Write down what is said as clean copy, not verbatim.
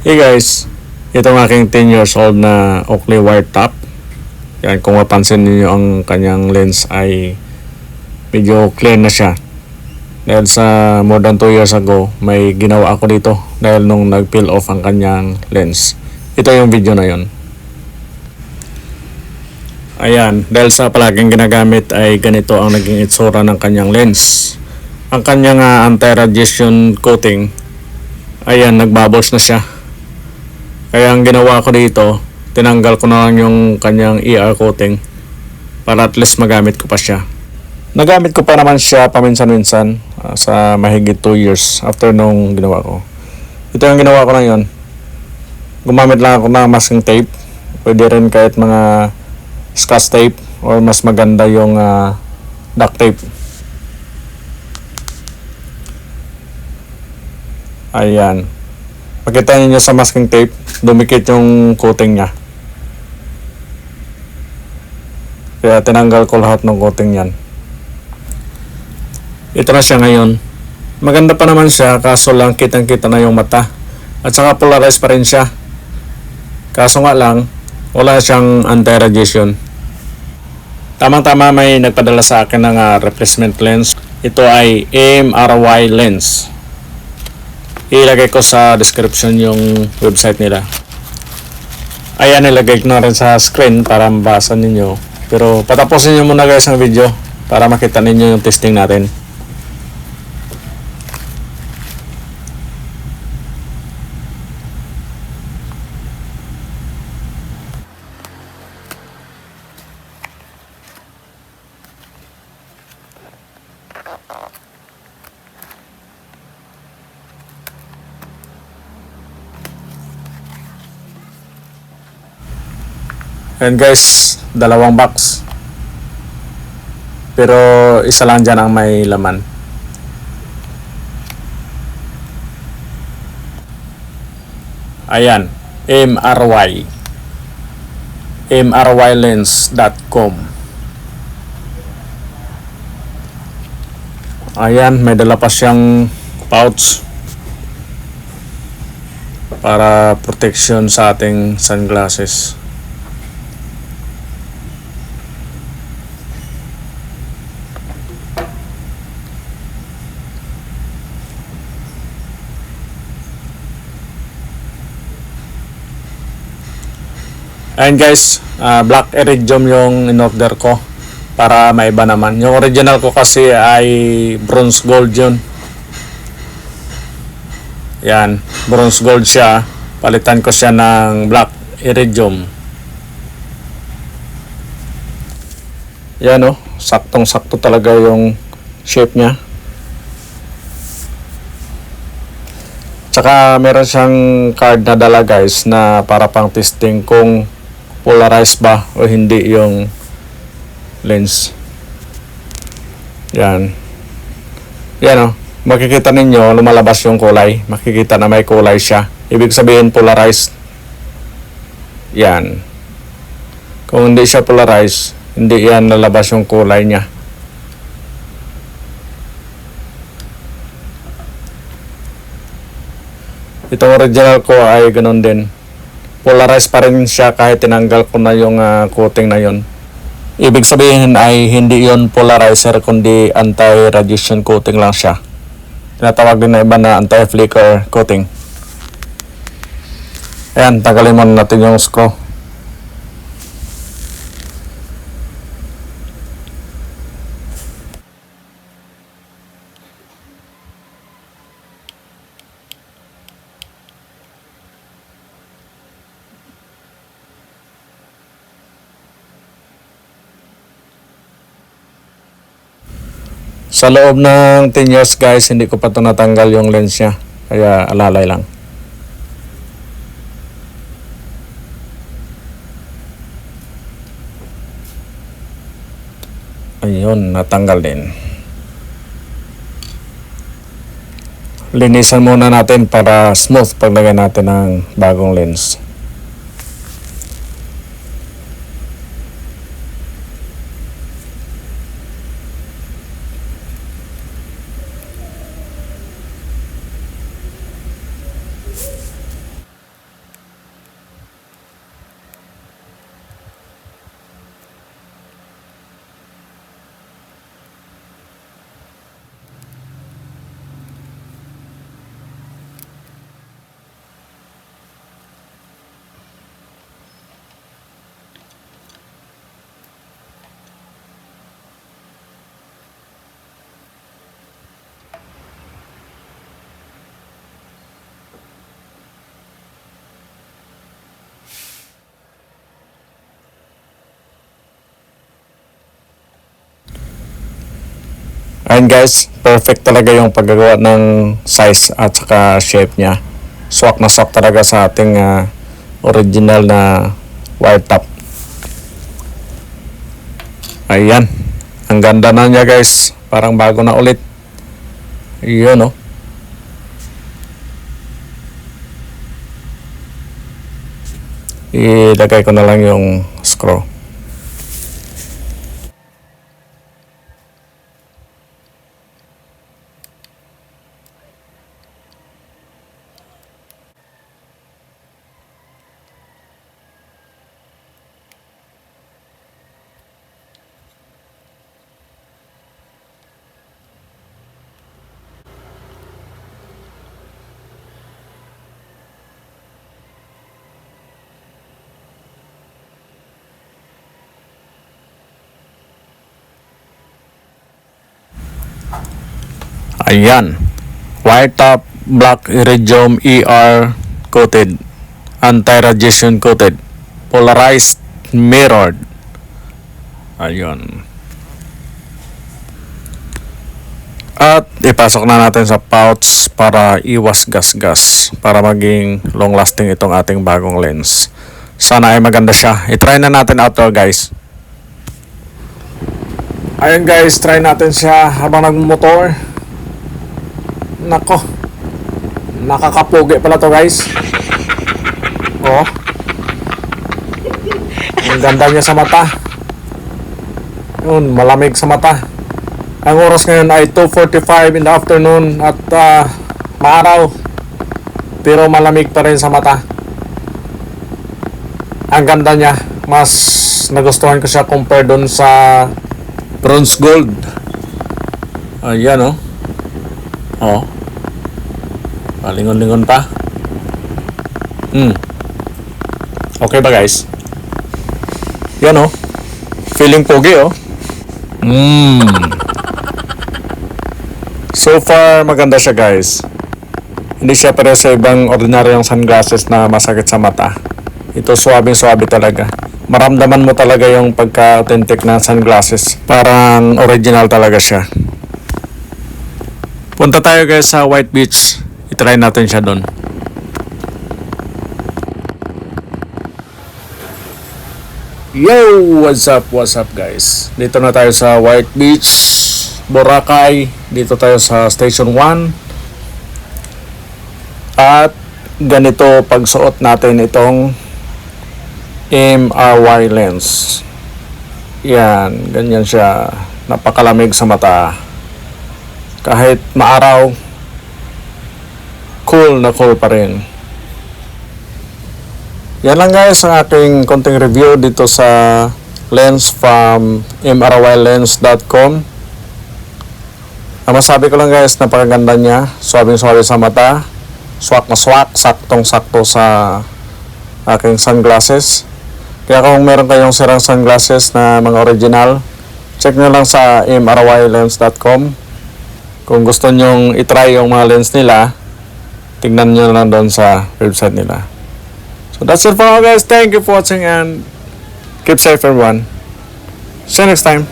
Hey guys, itong aking 10 years old na Oakley wire top. Yan, kung mapansin niyo ang kanyang lens ay medyo clear na siya. Dahil sa more than 2 years ago, may ginawa ako dito dahil nung nag-peel off ang kanyang lens. Ito yung video na yon. Ayan, dahil sa palaging ginagamit ay ganito ang naging itsura ng kanyang lens. Ang kanyang anti-radiation coating, ayan, nagbubbles na siya. Kaya ang ginawa ko dito, tinanggal ko na lang yung kanyang ER coating para at least magamit ko pa siya. Nagamit ko pa naman siya paminsan-minsan sa mahigit 2 years after nung ginawa ko. Ito yung ginawa ko na yun. Gumamit lang ako ng masking tape. Pwede rin kahit mga scotch tape or mas maganda yung duct tape. Ayan. Makita niyo sa masking tape, dumikit yung coating niya. Kaya tinanggal ko lahat ng coating yan. Ito na siya ngayon. Maganda pa naman siya, kaso lang kitang-kita na yung mata. At saka polarized pa rin siya. Kaso nga lang, wala siyang anti-radiation. Tamang-tama may nagpadala sa akin ng replacement lens. Ito ay AMRY lens. Ilagay ko sa description yung website nila. Ayan, nilagay ko na rin sa screen para mabasa ninyo. Pero patapusin nyo muna guys ang video para makita ninyo yung testing natin. And guys, dalawang box. Pero isa lang dyan ang may laman. Ayan, MRY. MRYlens.com. Ayan, may dala pa siyang pouch para protection sa ating sunglasses. Ayan guys, black iridium yung in-order ko para maiba naman. Yung original ko kasi ay bronze gold yun. Yan, bronze gold siya. Palitan ko siya ng black iridium. Yan o, saktong-sakto talaga yung shape niya. Tsaka meron siyang card na dala guys na para pang testing kung polarized ba o hindi yung lens. Yan. Yan o. Makikita ninyo lumalabas yung kulay. Makikita na may kulay siya. Ibig sabihin polarized. Yan. Kung hindi siya polarized, hindi yan lalabas yung kulay niya. Itong original ko ay ganun din. Polarized pa rin siya kahit tinanggal ko na yung coating na yon. Ibig sabihin ay hindi yon polarizer kundi anti-radiation coating lang siya. Tinatawag din na iba na anti-flicker coating. Ayan, tanggalin muna natin yung screw. Sa loob ng 10 years guys, hindi ko pa ito natanggal yung lens niya. Kaya alalay lang. Ayun, natanggal din. Linisan muna natin para smooth paglagay natin ng bagong lens. Ayun guys, perfect talaga yung paggagawa ng size at saka shape niya. Swak na swak talaga sa ating original na wire top. Ayan. Ang ganda na niya guys. Parang bago na ulit. Yun, oh. Ilagay ko na lang yung screw. Ayan. Wire top black iridium ER coated. Anti-radiation coated. Polarized mirrored. Ayun. At ipasok na natin sa pouch para iwas gas-gas. Para maging long lasting itong ating bagong lens. Sana ay maganda siya. I-try na natin outdoor guys. Ayun guys, try natin siya habang nagmumotor. Nako, nakakapugi pala to guys. Oh, ang ganda niya sa mata. Yun, malamig sa mata. Ang oras ngayon ay 2:45 in the afternoon at maaraw, pero malamig pa rin sa mata. Ang ganda niya. Mas nagustuhan ko siya compare dun sa bronze gold. Ayan, oh. Oh. Lingon-lingon pa. Okay ba guys? Yan, oh. Feeling pogi, oh. So far maganda siya guys. Hindi siya pareho sa ibang ordinaryong sunglasses na masakit sa mata. Ito suabe-suabe talaga. Maramdaman mo talaga yung pagka-authentic na sunglasses. Parang original talaga siya. Punta tayo guys sa White Beach. I-try natin siya doon. Yo! What's up guys? Dito na tayo sa White Beach, Boracay. Dito tayo sa Station 1. At ganito pagsuot natin itong MRY lens. Yan, ganyan siya. Napakalamig sa mata. Kahit maaraw, cool na cool pa rin. Yan lang guys ang aking konting review dito sa lens from mrylens.com. Ang masabi ko lang guys, napakaganda niya. Suwabing-suwabe sa mata. Swak na swak. Saktong-sakto sa aking sunglasses. Kaya kung meron kayong sirang sunglasses na mga original, check nyo lang sa mrylens.com. Kung gusto nyong itry yung mga lens nila, tignan nyo lang doon sa website nila. So that's it for now guys. Thank you for watching and keep safe everyone. See you next time.